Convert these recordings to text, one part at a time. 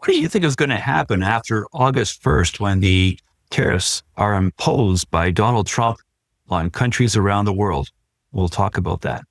What do you think is going to happen after August 1st when the tariffs are imposed by Donald Trump on countries around the world? We'll talk about that.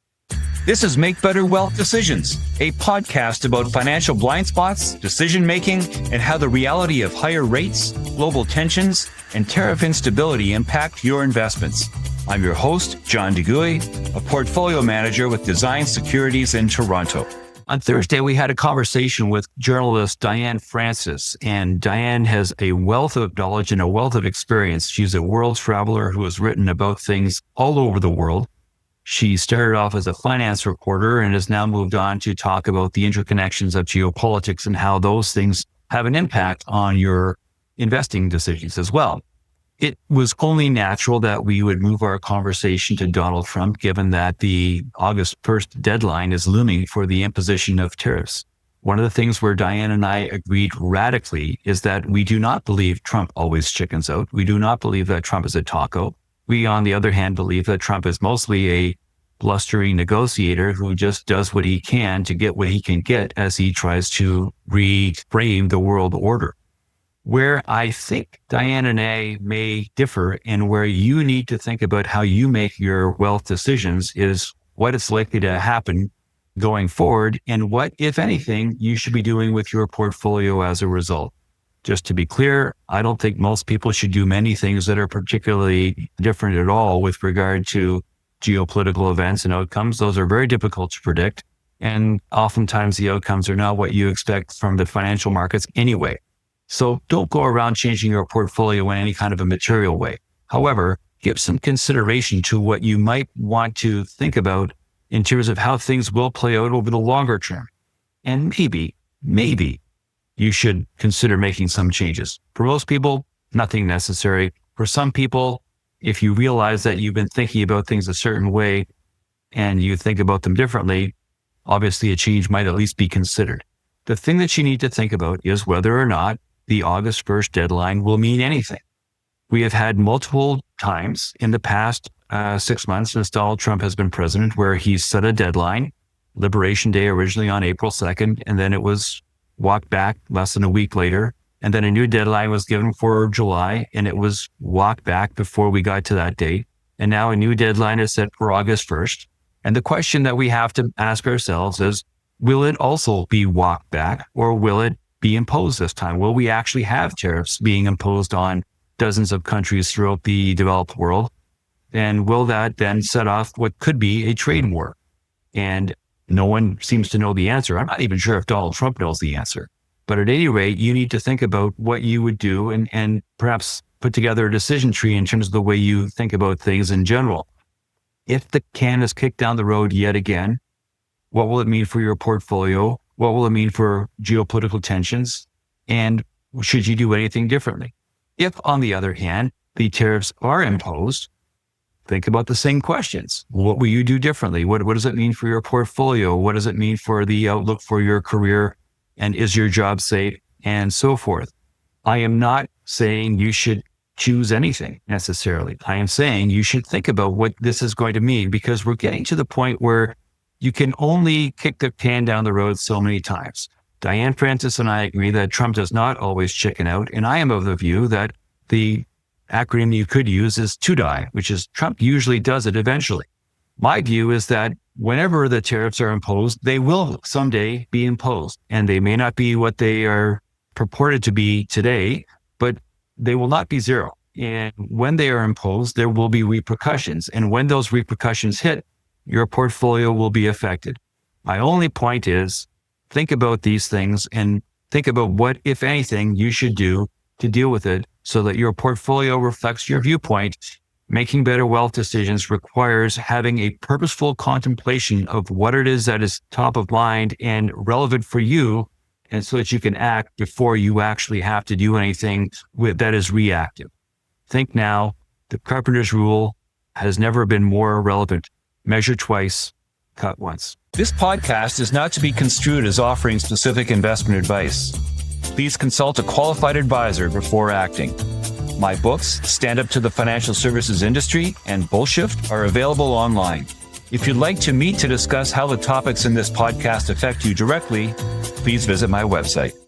This is Make Better Wealth Decisions, a podcast about financial blind spots, decision-making, and how the reality of higher rates, global tensions, and tariff instability impact your investments. I'm your host, John DeGuy, a portfolio manager with Design Securities in Toronto. On Thursday, we had a conversation with journalist Diane Francis, and Diane has a wealth of knowledge and a wealth of experience. She's a world traveler who has written about things all over the world. She started off as a finance reporter and has now moved on to talk about the interconnections of geopolitics and how those things have an impact on your investing decisions as well. It was only natural that we would move our conversation to Donald Trump, given that the August 1st deadline is looming for the imposition of tariffs. One of the things where Diane and I agreed radically is that we do not believe Trump always chickens out. We do not believe that Trump is a taco. We, on the other hand, believe that Trump is mostly a blustering negotiator who just does what he can to get what he can get as he tries to reframe the world order. Where I think Diane and I may differ and where you need to think about how you make your wealth decisions is what is likely to happen going forward and what, if anything, you should be doing with your portfolio as a result. Just to be clear, I don't think most people should do many things that are particularly different at all with regard to geopolitical events and outcomes. Those are very difficult to predict. And oftentimes the outcomes are not what you expect from the financial markets anyway. So don't go around changing your portfolio in any kind of a material way. However, give some consideration to what you might want to think about in terms of how things will play out over the longer term. And maybe you should consider making some changes. For most people, nothing necessary. For some people, if you realize that you've been thinking about things a certain way and you think about them differently, obviously a change might at least be considered. The thing that you need to think about is whether or not the August 1st deadline will mean anything. We have had multiple times in the past 6 months since Donald Trump has been president where he's set a deadline, Liberation Day originally on April 2nd, and then it was walked back less than a week later. And then a new deadline was given for July and it was walked back before we got to that date. And now a new deadline is set for August 1st. And the question that we have to ask ourselves is, will it also be walked back or will it be imposed this time? Will we actually have tariffs being imposed on dozens of countries throughout the developed world? And will that then set off what could be a trade war? And no one seems to know the answer. I'm not even sure if Donald Trump knows the answer. But at any rate, you need to think about what you would do and perhaps put together a decision tree in terms of the way you think about things in general. If the can is kicked down the road yet again, what will it mean for your portfolio? What will it mean for geopolitical tensions? And should you do anything differently? If, on the other hand, the tariffs are imposed, think about the same questions. What will you do differently? What does it mean for your portfolio? What does it mean for the outlook for your career? And is your job safe? And so forth. I am not saying you should choose anything necessarily. I am saying you should think about what this is going to mean because we're getting to the point where you can only kick the can down the road so many times. Diane Francis and I agree that Trump does not always chicken out. And I am of the view that the acronym you could use is TUDI, which is Trump usually does it eventually. My view is that whenever the tariffs are imposed, they will someday be imposed. And they may not be what they are purported to be today, but they will not be zero. And when they are imposed, there will be repercussions. And when those repercussions hit, your portfolio will be affected. My only point is, think about these things and think about what, if anything, you should do to deal with it so that your portfolio reflects your viewpoint. Making better wealth decisions requires having a purposeful contemplation of what it is that is top of mind and relevant for you, and so that you can act before you actually have to do anything that is reactive. Think now. The carpenter's rule has never been more relevant. Measure twice, cut once. This podcast is not to be construed as offering specific investment advice. Please consult a qualified advisor before acting. My books, Stand Up to the Financial Services Industry and Bullshift, are available online. If you'd like to meet to discuss how the topics in this podcast affect you directly, please visit my website.